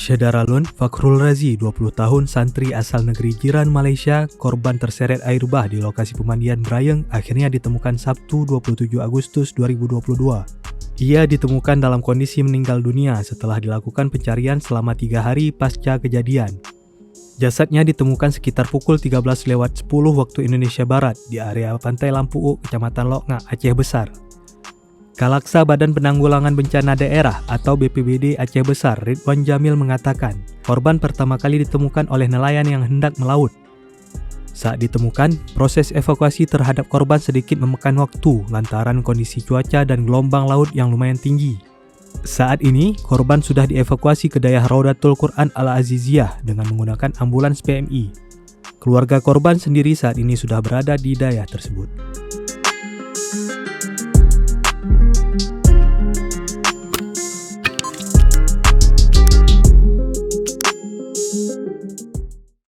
Syedaralun Fakhrul Razi, 20 tahun, santri asal negeri jiran Malaysia, korban terseret air bah di lokasi pemandian Brayeng, akhirnya ditemukan Sabtu 27 Agustus 2022. Ia ditemukan dalam kondisi meninggal dunia setelah dilakukan pencarian selama 3 hari pasca kejadian. Jasadnya ditemukan sekitar pukul 13.10 waktu Indonesia Barat di area Pantai Lampu, Kecamatan Loknga, Aceh Besar. Kalaksa Badan Penanggulangan Bencana Daerah atau BPBD Aceh Besar, Ridwan Jamil mengatakan, korban pertama kali ditemukan oleh nelayan yang hendak melaut. Saat ditemukan, proses evakuasi terhadap korban sedikit memakan waktu lantaran kondisi cuaca dan gelombang laut yang lumayan tinggi. Saat ini, korban sudah dievakuasi ke Dayah Raudatul Quran Al-Aziziyah dengan menggunakan ambulans PMI. Keluarga korban sendiri saat ini sudah berada di dayah tersebut.